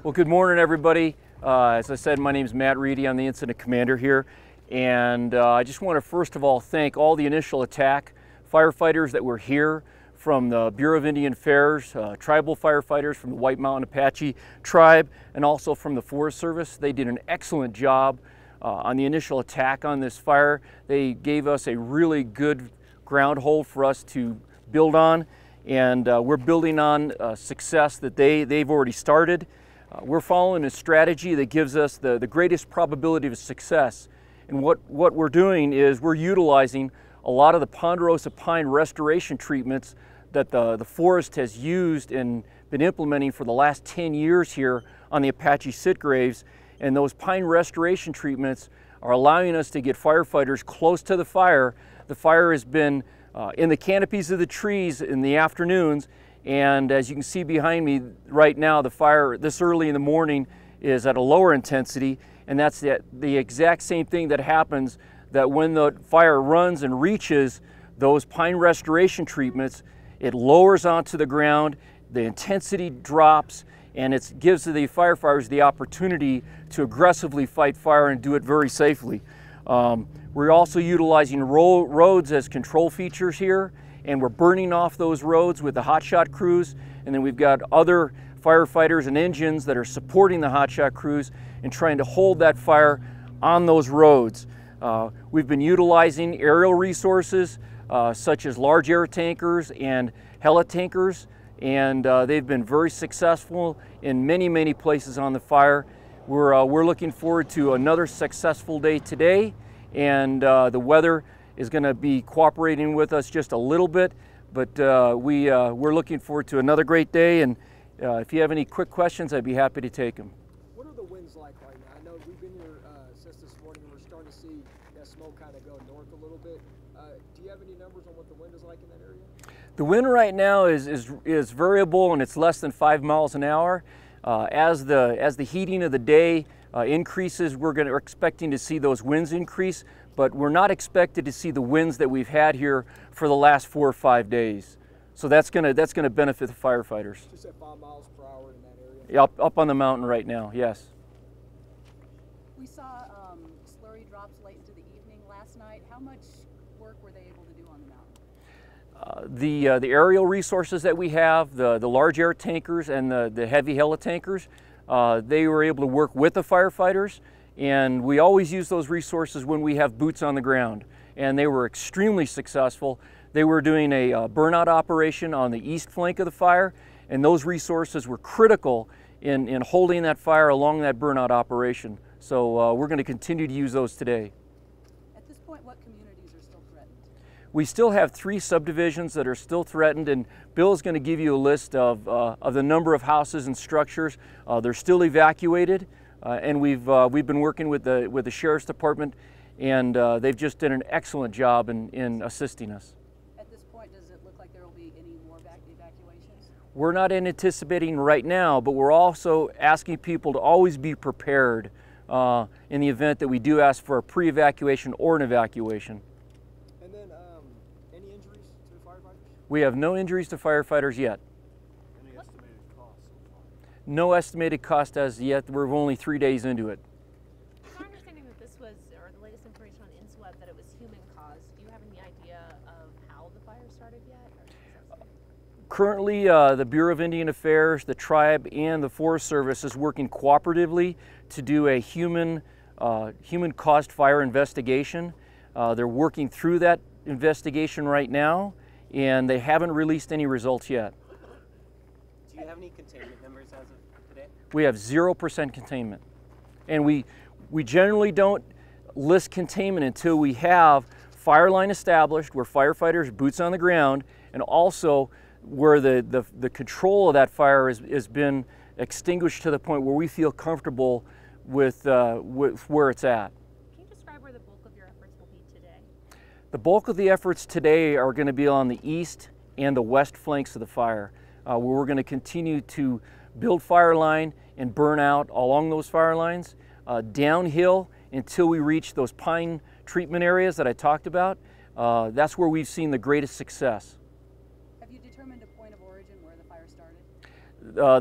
Well, good morning, everybody. As I said, my name is Matt Reedy. I'm the incident commander here. And I just want to first of all thank all the initial attack firefighters that were here from the Bureau of Indian Affairs, tribal firefighters from the White Mountain Apache tribe, and also from the Forest Service. They did an excellent job on the initial attack on this fire. They gave us a really good ground hold for us to build on, and we're building on success that they've already started. We're following a strategy that gives us the greatest probability of success. And what we're doing is we're utilizing a lot of the ponderosa pine restoration treatments that the forest has used and been implementing for the last 10 years here on the Apache sitgraves. And those pine restoration treatments are allowing us to get firefighters close to the fire. The fire has been in the canopies of the trees in the afternoons, and as you can see behind me right now, the fire this early in the morning is at a lower intensity, and that's the exact same thing that happens, that when the fire runs and reaches those pine restoration treatments, it lowers onto the ground, the intensity drops, and it gives the firefighters the opportunity to aggressively fight fire and do it very safely. We're also utilizing roads as control features here, and we're burning off those roads with the hotshot crews, and then we've got other firefighters and engines that are supporting the hotshot crews and trying to hold that fire on those roads. We've been utilizing aerial resources such as large air tankers and heli-tankers, and they've been very successful in many places on the fire. We're looking forward to another successful day today, and the weather is going to be cooperating with us just a little bit, but we're looking forward to another great day, and if you have any quick questions, I'd be happy to take them. What are the winds like right now? I know we've been here since this morning, and we're starting to see that smoke kind of go north a little bit. Do you have any numbers on what the wind is like in that area? The wind right now is variable, and it's less than 5 miles an hour. As the heating of the day increases, we're expecting to see those winds increase, but we're not expected to see the winds that we've had here for the last 4 or 5 days. So that's gonna benefit the firefighters. Just at 5 miles per hour in that area? Up on the mountain right now, yes. We saw slurry drops late into the evening last night. How much work were they able to do on the mountain? The aerial resources that we have, the large air tankers and the heavy heli-tankers, they were able to work with the firefighters, and we always use those resources when we have boots on the ground, and they were extremely successful. They were doing a burnout operation on the east flank of the fire, and those resources were critical in holding that fire along that burnout operation. So we're going to continue to use those today. At this point, what communities are still threatened? We still have 3 subdivisions that are still threatened, and Bill is going to give you a list of the number of houses and structures. They're still evacuated, and we've been working with the Sheriff's Department, and they've just done an excellent job in assisting us. At this point, does it look like there will be any more evacuations? We're not anticipating right now, but we're also asking people to always be prepared in the event that we do ask for a pre-evacuation or an evacuation. And then, any injuries to the firefighters? We have no injuries to firefighters yet. Any estimated costs so far? No estimated cost as yet. We're only 3 days into it. It's our understanding that this was, or the latest information on INSWEP, that it was human caused. Do you have any idea of how the fire started yet? Currently, the Bureau of Indian Affairs, the tribe, and the Forest Service is working cooperatively to do a human-caused fire investigation. They're working through that investigation right now, and they haven't released any results yet. Do you have any containment numbers as of today? We have 0% containment, and we generally don't list containment until we have fire line established, where firefighters, boots on the ground, and also where the control of that fire has been extinguished to the point where we feel comfortable with where it's at. Can you describe where the bulk of your efforts will be today? The bulk of the efforts today are going to be on the east and the west flanks of the fire, where we're going to continue to build fire line and burn out along those fire lines, downhill until we reach those pine treatment areas that I talked about. That's where we've seen the greatest success. Have you determined a point of origin where the fire started?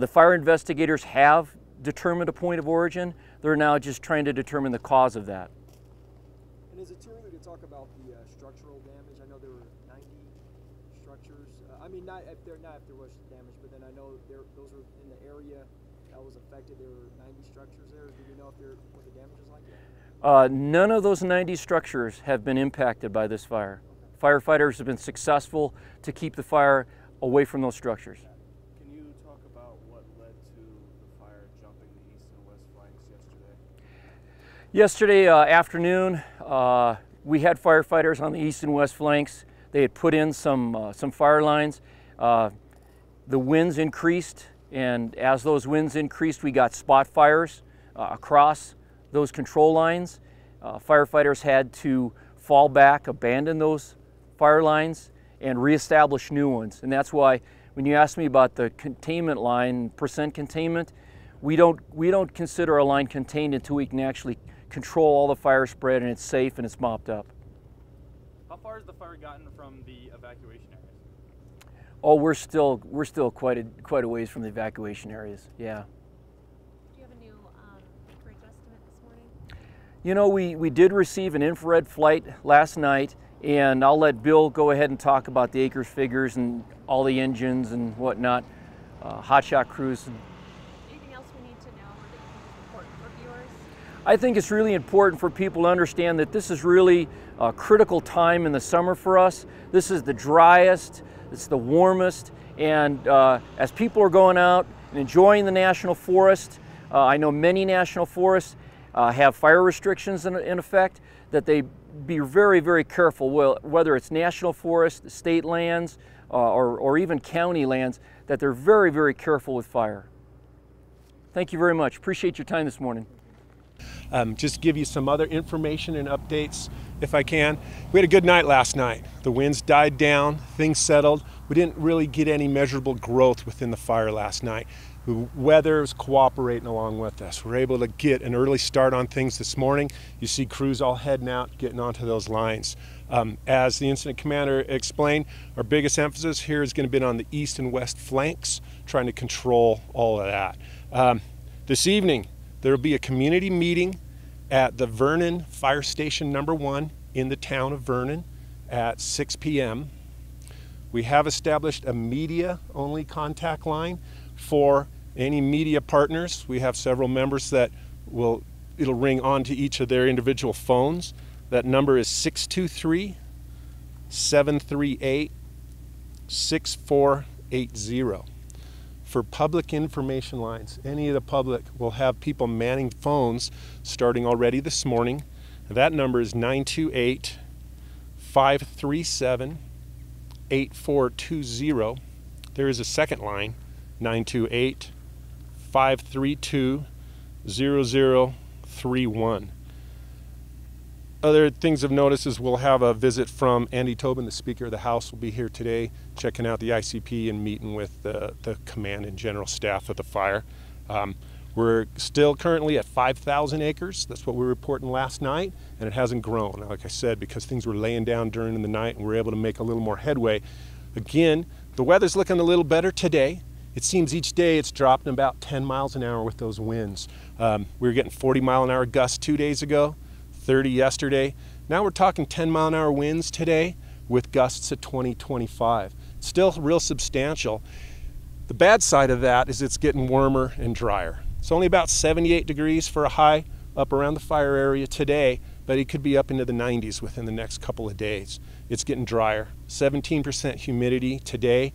The fire investigators have determined a point of origin. They're now just trying to determine the cause of that. And is it too early to talk about the structural damage? I know there were 90 structures. I mean, not if there was damage, but then I know those were in the area that was affected. There were 90 structures there. Do we know what the damage is like yet? None of those 90 structures have been impacted by this fire. Okay. Firefighters have been successful to keep the fire away from those structures. Can you talk about what led to the fire jumping the east and west flanks yesterday? Yesterday afternoon, we had firefighters on the east and west flanks. They had put in some fire lines. The winds increased, and as those winds increased, we got spot fires across those control lines. Firefighters had to fall back, abandon those fire lines, and reestablish new ones. And that's why when you ask me about the containment line, percent containment, we don't consider a line contained until we can actually control all the fire spread and it's safe and it's mopped up. How far has the fire gotten from the evacuation areas? Oh, we're still quite a ways from the evacuation areas. Yeah. Do you have a new acreage estimate this morning? You know, we did receive an infrared flight last night, and I'll let Bill go ahead and talk about the acres figures and all the engines and whatnot, hotshot crews. Anything else we need to know or that you think is important for viewers? I think it's really important for people to understand that this is really a critical time in the summer for us. This is the driest, it's the warmest, and as people are going out and enjoying the national forest, I know many national forests have fire restrictions in effect, that they be very, very careful, whether it's national forest, state lands, or even county lands, that they're very, very careful with fire. Thank you very much. Appreciate your time this morning. Just give you some other information and updates if I can. We had a good night last night. The winds died down, things settled. We didn't really get any measurable growth within the fire last night. The weather is cooperating along with us. We're able to get an early start on things this morning. You see crews all heading out, getting onto those lines. As the incident commander explained, our biggest emphasis here is going to be on the east and west flanks, trying to control all of that. This evening, there will be a community meeting at the Vernon Fire Station #1 in the town of Vernon at 6 p.m. We have established a media-only contact line for any media partners. We have several members that it'll ring onto each of their individual phones. That number is 623-738-6480. For public information lines, any of the public will have people manning phones starting already this morning. That number is 928-537-8420. There is a second line, 928-532-0031. Other things of notice is we'll have a visit from Andy Tobin, the Speaker of the House, will be here today, checking out the ICP and meeting with the command and general staff of the fire. We're still currently at 5,000 acres. That's what we were reporting last night, and it hasn't grown, like I said, because things were laying down during the night and we were able to make a little more headway. Again, the weather's looking a little better today. It seems each day it's dropping about 10 miles an hour with those winds. We were getting 40-mile-an-hour gusts 2 days ago, 30 yesterday. Now we're talking 10-mile-an-hour winds today with gusts at 20, 25. Still real substantial. The bad side of that is it's getting warmer and drier. It's only about 78 degrees for a high up around the fire area today, but it could be up into the 90s within the next couple of days. It's getting drier. 17% humidity today.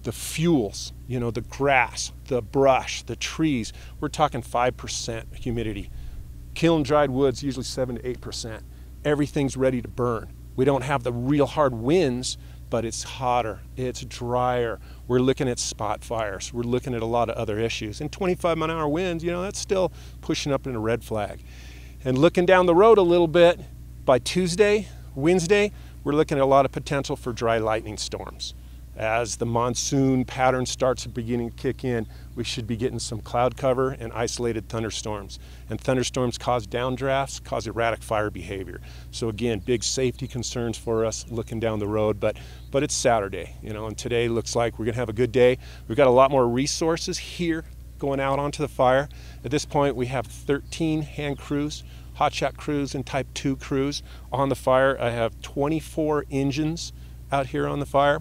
The fuels, you know, the grass, the brush, the trees, we're talking 5% humidity. Kiln-dried wood's usually 7 to 8%. Everything's ready to burn. We don't have the real hard winds, but it's hotter, it's drier. We're looking at spot fires. We're looking at a lot of other issues. And 25-mile-an-hour winds, you know, that's still pushing up in a red flag. And looking down the road a little bit, by Tuesday, Wednesday, we're looking at a lot of potential for dry lightning storms. As the monsoon pattern starts beginning to kick in, we should be getting some cloud cover and isolated thunderstorms. And thunderstorms cause downdrafts, cause erratic fire behavior. So again, big safety concerns for us looking down the road, but it's Saturday, you know, and today looks like we're gonna have a good day. We've got a lot more resources here going out onto the fire. At this point, we have 13 hand crews, hotshot crews and type 2 crews on the fire. I have 24 engines out here on the fire.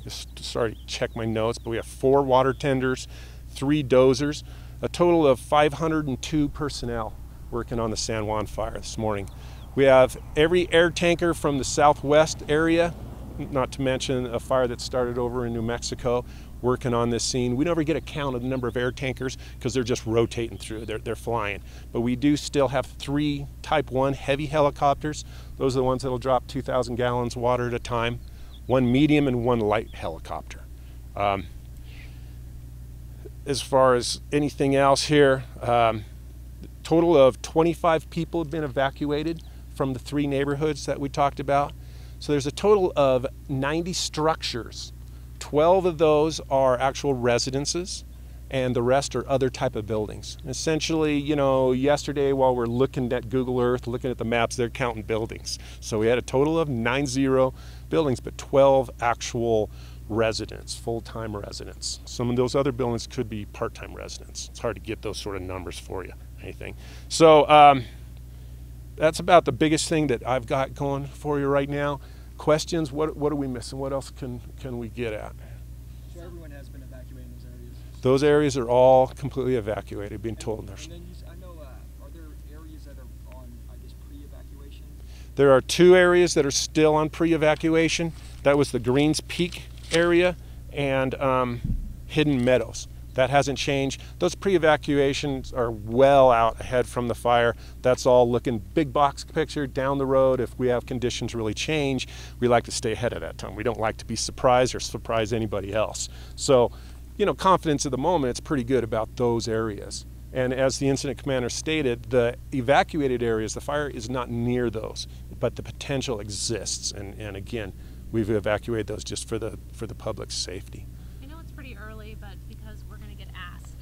Just sorry to check my notes, but we have 4 water tenders, 3 dozers, a total of 502 personnel working on the San Juan fire this morning. We have every air tanker from the southwest area, not to mention a fire that started over in New Mexico, working on this scene. We never get a count of the number of air tankers because they're just rotating through, they're flying. But we do still have 3 type 1 heavy helicopters. Those are the ones that'll drop 2,000 gallons of water at a time. 1 medium and 1 light helicopter. As far as anything else here, total of 25 people have been evacuated from the 3 neighborhoods that we talked about. So there's a total of 90 structures. 12 of those are actual residences, and the rest are other type of buildings. Essentially, you know, yesterday while we're looking at Google Earth, looking at the maps, they're counting buildings. So we had a total of 90 buildings, but 12 actual residents, full-time residents. Some of those other buildings could be part-time residents. It's hard to get those sort of numbers for you, anything. So that's about the biggest thing that I've got going for you right now. Questions? What are we missing? What else can we get at? So everyone has been evacuated in those areas? Those areas are all completely evacuated, being told. And then I know, are there areas that are on, I guess, pre-evacuation? There are 2 areas that are still on pre-evacuation. That was the Greens Peak area and Hidden Meadows. That hasn't changed. Those pre-evacuations are well out ahead from the fire. That's all looking big box picture down the road. If we have conditions really change, we like to stay ahead of that time. We don't like to be surprised or surprise anybody else. So, you know, confidence at the moment, it's pretty good about those areas. And as the incident commander stated, the evacuated areas, the fire is not near those, but the potential exists. And again, we've evacuated those just for the public's safety. I know it's pretty early, but because we're going to get asked,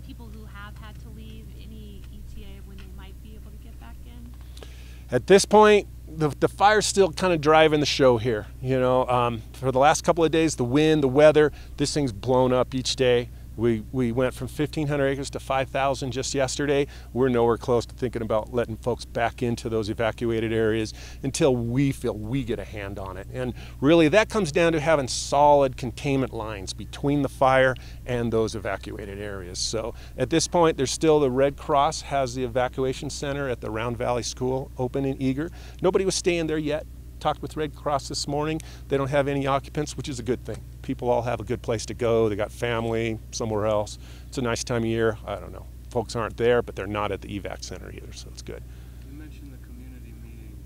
people who have had to leave, any ETA of when they might be able to get back in? At this point, the fire's still kind of driving the show here. You know, for the last couple of days, the wind, the weather, this thing's blown up each day. We went from 1,500 acres to 5,000 just yesterday. We're nowhere close to thinking about letting folks back into those evacuated areas until we feel we get a hand on it. And really that comes down to having solid containment lines between the fire and those evacuated areas. So at this point, there's still the Red Cross has the evacuation center at the Round Valley School open and eager. Nobody was staying there yet. Talked with Red Cross this morning. They don't have any occupants, which is a good thing. People all have a good place to go. They got family somewhere else. It's a nice time of year. I don't know. Folks aren't there, but they're not at the evac center either, so it's good. You mentioned the community meeting.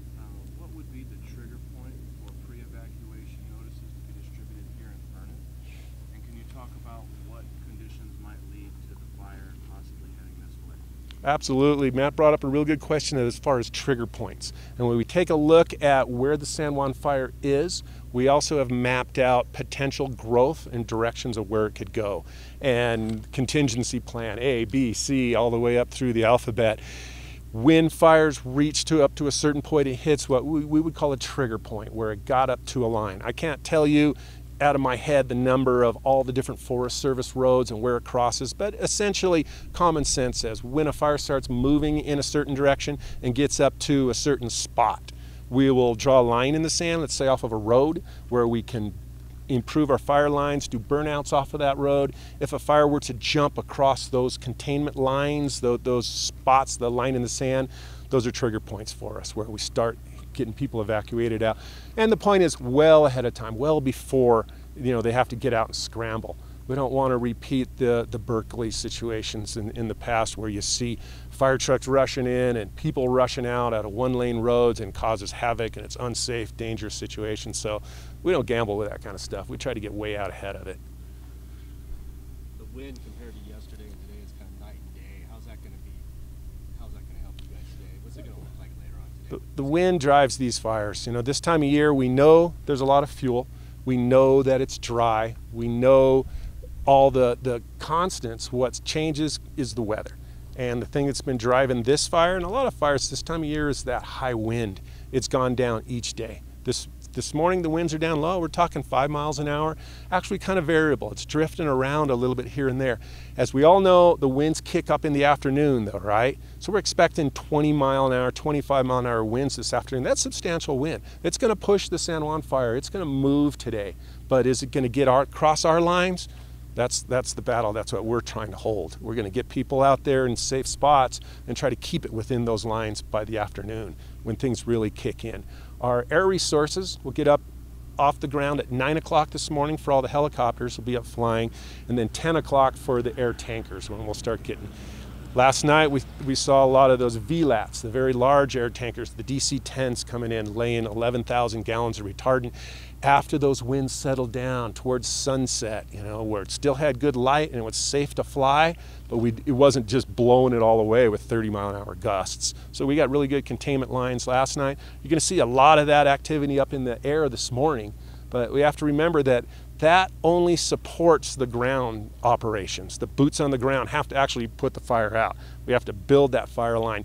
What would be the trigger point for pre-evacuation notices to be distributed here in Vernon? And can you talk about what conditions might lead to the fire possibly heading this way? Absolutely. Matt brought up a real good question as far as trigger points. And when we take a look at where the San Juan fire is, we also have mapped out potential growth and directions of where it could go. And contingency plan A, B, C, all the way up through the alphabet. When fires reach up to a certain point, it hits what we would call a trigger point, where it got up to a line. I can't tell you out of my head the number of all the different Forest Service roads and where it crosses, but essentially common sense says when a fire starts moving in a certain direction and gets up to a certain spot, we will draw a line in the sand, let's say off of a road, where we can improve our fire lines, do burnouts off of that road. If a fire were to jump across those containment lines, those spots, the line in the sand, those are trigger points for us where we start getting people evacuated out. And the point is well ahead of time, well before they have to get out and scramble. We don't want to repeat the Berkeley situations in the past where you see fire trucks rushing in and people rushing out of one-lane roads and causes havoc, and it's unsafe, dangerous situations. So we don't gamble with that kind of stuff. We try to get way out ahead of it. The wind compared to yesterday and today is kind of night and day. How's that going to help you guys today? What's it going to look like later on today? The wind drives these fires. This time of year, we know there's a lot of fuel. We know that it's dry. We know all the constants. What changes is the weather. And the thing that's been driving this fire and a lot of fires this time of year is that high wind. It's gone down each day. This This morning the winds are down low. We're talking 5 miles an hour. Actually kind of variable. It's drifting around a little bit here and there. As we all know, the winds kick up in the afternoon though, right? So we're expecting 20 mile an hour, 25 mile an hour winds this afternoon. That's substantial wind. It's going to push the San Juan fire. It's going to move today. But is it going to get across our lines? That's the battle. That's what we're trying to hold. We're going to get people out there in safe spots and try to keep it within those lines by the afternoon when things really kick in. Our air resources will get up off the ground at 9 o'clock this morning for all the helicopters will be up flying, and then 10 o'clock for the air tankers when we'll start getting. Last night we saw a lot of those VLATs, the very large air tankers, the DC-10s coming in, laying 11,000 gallons of retardant after those winds settled down towards sunset, you know, where it still had good light and it was safe to fly, but it wasn't just blowing it all away with 30 mile an hour gusts. So we got really good containment lines last night. You're going to see a lot of that activity up in the air this morning, but we have to remember that that only supports the ground operations. The boots on the ground have to actually put the fire out. We have to build that fire line.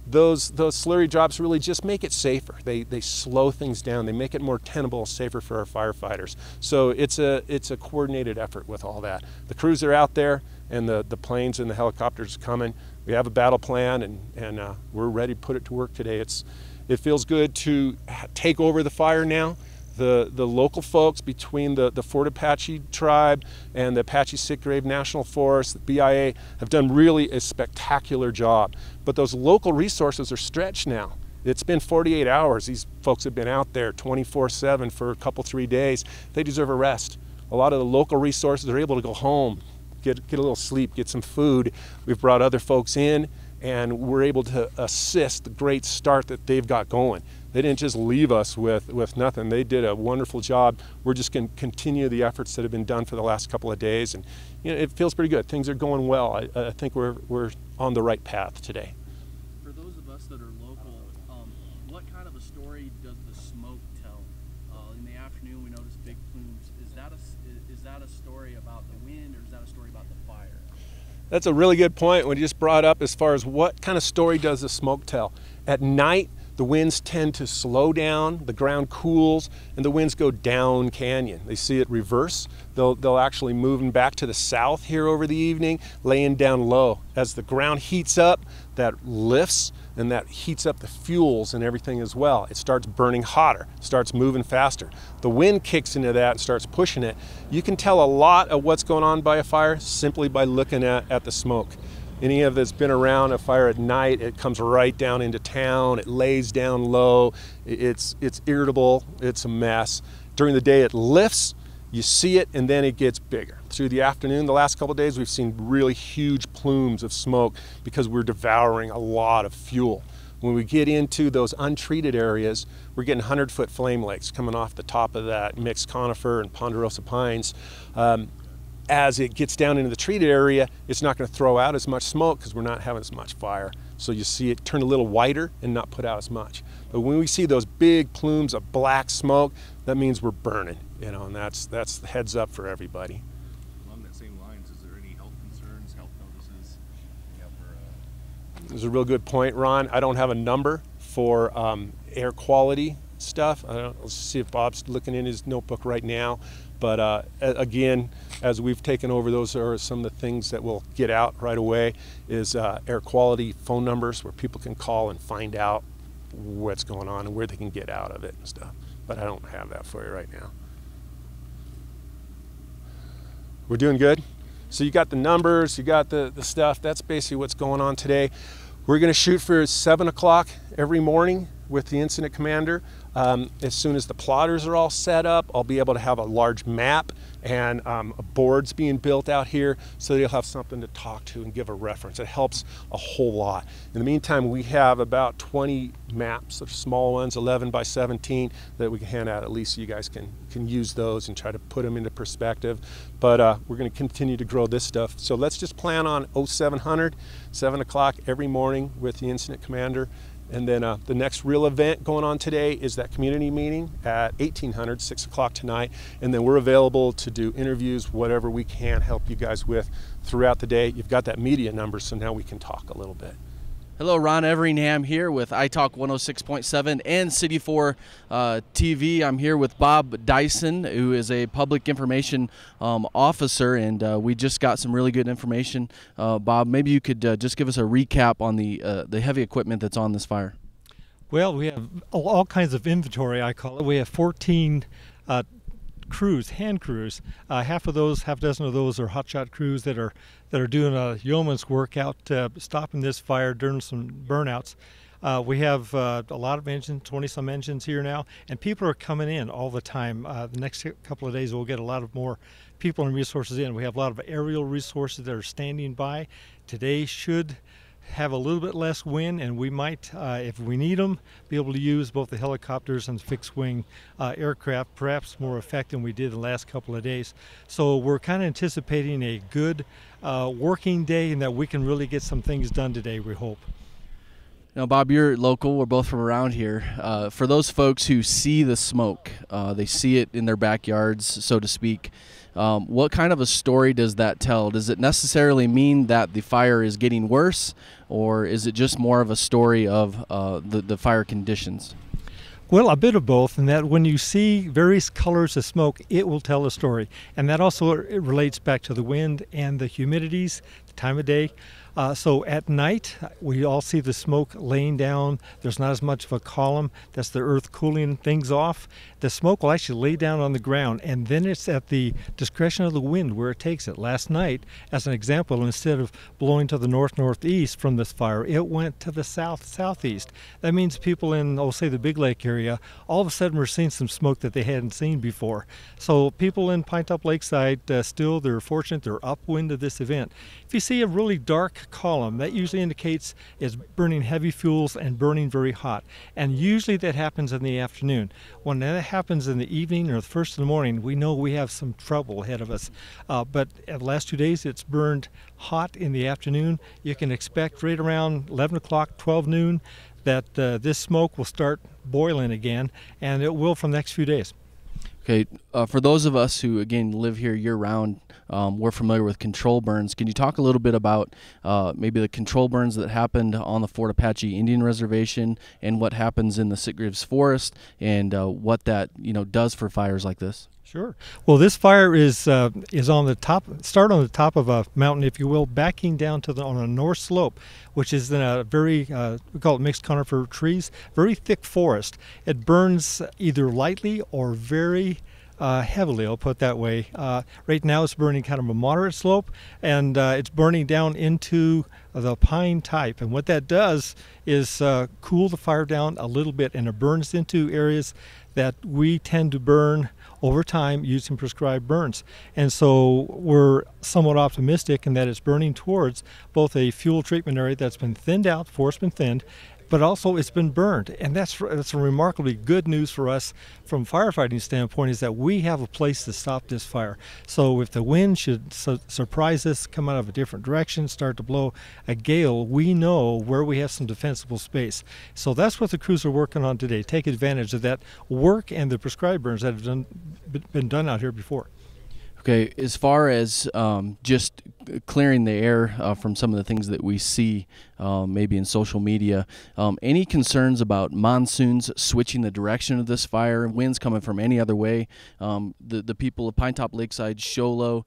Those slurry drops really just make it safer. They slow things down. They make it more tenable, safer for our firefighters. So it's a coordinated effort with all that. The crews are out there, and the planes and the helicopters are coming. We have a battle plan, and we're ready to put it to work today. It feels good to take over the fire now. The local folks between the Fort Apache tribe and the Apache Sitgrave National Forest, the BIA, have done really a spectacular job. But those local resources are stretched now. It's been 48 hours. These folks have been out there 24/7 for a couple, 3 days. They deserve a rest. A lot of the local resources are able to go home, get a little sleep, get some food. We've brought other folks in, and we're able to assist the great start that they've got going. They didn't just leave us with nothing. They did a wonderful job. We're just going to continue the efforts that have been done for the last couple of days, and you know, it feels pretty good. Things are going well. I think we're on the right path today. For those of us that are local, what kind of a story does the smoke tell? In the afternoon, we notice big plumes. Is that a story about the wind, or is that a story about the fire? That's a really good point when you just brought up as far as what kind of story does the smoke tell. At night, the winds tend to slow down, the ground cools, and the winds go down canyon. They see it reverse. They'll actually move back to the south here over the evening, laying down low. As the ground heats up, that lifts, and that heats up the fuels and everything as well. It starts burning hotter, starts moving faster. The wind kicks into that and starts pushing it. You can tell a lot of what's going on by a fire simply by looking at the smoke. Any of that's been around a fire at night, it comes right down into town, it lays down low, it's irritable, it's a mess. During the day it lifts, you see it, and then it gets bigger. Through the afternoon, the last couple of days, we've seen really huge plumes of smoke because we're devouring a lot of fuel. When we get into those untreated areas, we're getting 100-foot flame lakes coming off the top of that mixed conifer and ponderosa pines. As it gets down into the treated area, it's not going to throw out as much smoke because we're not having as much fire. So you see it turn a little whiter and not put out as much. But when we see those big plumes of black smoke, that means we're burning, you know, and that's the heads up for everybody. Along that same lines, is there any health concerns, health notices? This is a real good point, Ron. I don't have a number for air quality stuff. Let's see if Bob's looking in his notebook right now. But again, as we've taken over, those are some of the things that we'll get out right away is air quality phone numbers where people can call and find out what's going on and where they can get out of it and stuff. But I don't have that for you right now. We're doing good. So you got the numbers, you got the stuff. That's basically what's going on today. We're going to shoot for 7 o'clock every morning with the incident commander. As soon as the plotters are all set up, I'll be able to have a large map and boards being built out here so they'll have something to talk to and give a reference. It helps a whole lot. In the meantime, we have about 20 maps of small ones, 11 by 17, that we can hand out. At least you guys can use those and try to put them into perspective. But we're going to continue to grow this stuff. So let's just plan on 0700, 7 o'clock every morning with the incident commander. And then the next real event going on today is that community meeting at 1800, 6 o'clock tonight. And then we're available to do interviews, whatever we can help you guys with throughout the day. You've got that media number, so now we can talk a little bit. Hello, Ron Everingham here with iTalk 106.7 and City 4 TV. I'm here with Bob Dyson, who is a public information officer, and we just got some really good information. Bob, maybe you could just give us a recap on the heavy equipment that's on this fire. Well, we have all kinds of inventory, I call it. We have 14 crews, hand crews. Half a dozen of those are hotshot crews that are doing a yeoman's work out stopping this fire during some burnouts. We have a lot of engines, 20-some engines here now, and people are coming in all the time. The next couple of days we'll get a lot of more people and resources in. We have a lot of aerial resources that are standing by. Today should have a little bit less wind, and we might, if we need them, be able to use both the helicopters and the fixed-wing aircraft, perhaps more effective than we did the last couple of days. So we're kind of anticipating a good working day and that we can really get some things done today, we hope. Now, Bob, you're local. We're both from around here. For those folks who see the smoke, they see it in their backyards, so to speak. What kind of a story does that tell? Does it necessarily mean that the fire is getting worse, or is it just more of a story of the fire conditions? Well, a bit of both, and that when you see various colors of smoke, it will tell a story. And that also relates back to the wind and the humidities, the time of day. So at night, we all see the smoke laying down. There's not as much of a column. That's the earth cooling things off. The smoke will actually lay down on the ground, and then it's at the discretion of the wind where it takes it. Last night, as an example, instead of blowing to the north-northeast from this fire, it went to the south-southeast. That means people in, say, the Big Lake area, all of a sudden we're seeing some smoke that they hadn't seen before. So people in Pinetop Lakeside, still, they're fortunate, they're upwind of this event. If you see a really dark column, that usually indicates it's burning heavy fuels and burning very hot. And usually that happens in the afternoon. When that happens in the evening or the first in the morning, we know we have some trouble ahead of us. But the last 2 days, it's burned hot in the afternoon. You can expect right around 11 o'clock, 12 noon, that this smoke will start boiling again, and it will for the next few days. Okay, for those of us who, again, live here year-round, we're familiar with control burns. Can you talk a little bit about maybe the control burns that happened on the Fort Apache Indian Reservation and what happens in the Sitgreaves Forest and what that does for fires like this? Sure. Well, this fire is on the top, on the top of a mountain, if you will, backing down to on a north slope, which is in a very, we call it mixed conifer trees, very thick forest. It burns either lightly or very heavily, I'll put it that way. Right now it's burning kind of a moderate slope, and it's burning down into the pine type. And what that does is cool the fire down a little bit, and it burns into areas that we tend to burn over time using prescribed burns. And so we're somewhat optimistic in that it's burning towards both a fuel treatment area that's been thinned out, forest been thinned, but also it's been burned. And that's a remarkably good news for us from firefighting standpoint, is that we have a place to stop this fire. So if the wind should surprise us, come out of a different direction, start to blow a gale, we know where we have some defensible space. So that's what the crews are working on today, take advantage of that work and the prescribed burns that have been done out here before. Okay, as far as just clearing the air from some of the things that we see maybe in social media, any concerns about monsoons switching the direction of this fire, winds coming from any other way, the people of Pinetop Lakeside, Show Low,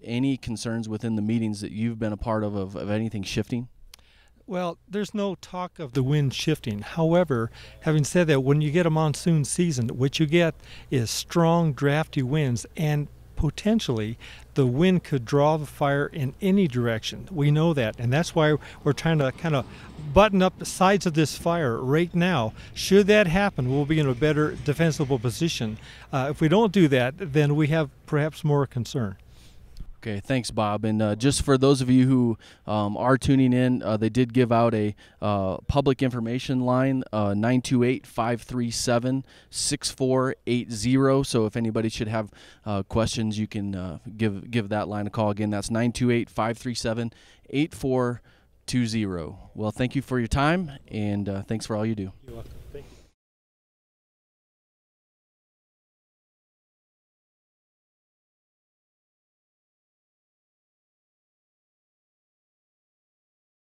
any concerns within the meetings that you've been a part of anything shifting? Well, there's no talk of the wind shifting. However, having said that, when you get a monsoon season, what you get is strong, drafty winds, and potentially the wind could draw the fire in any direction. We know that, and that's why we're trying to kind of button up the sides of this fire right now. Should that happen, we'll be in a better defensible position. If we don't do that, then we have perhaps more concern. Okay, thanks, Bob. And just for those of you who are tuning in, they did give out a public information line, 928-537-6480. So if anybody should have questions, you can give that line a call. Again, that's 928-537-8420. Well, thank you for your time, and thanks for all you do. You're welcome.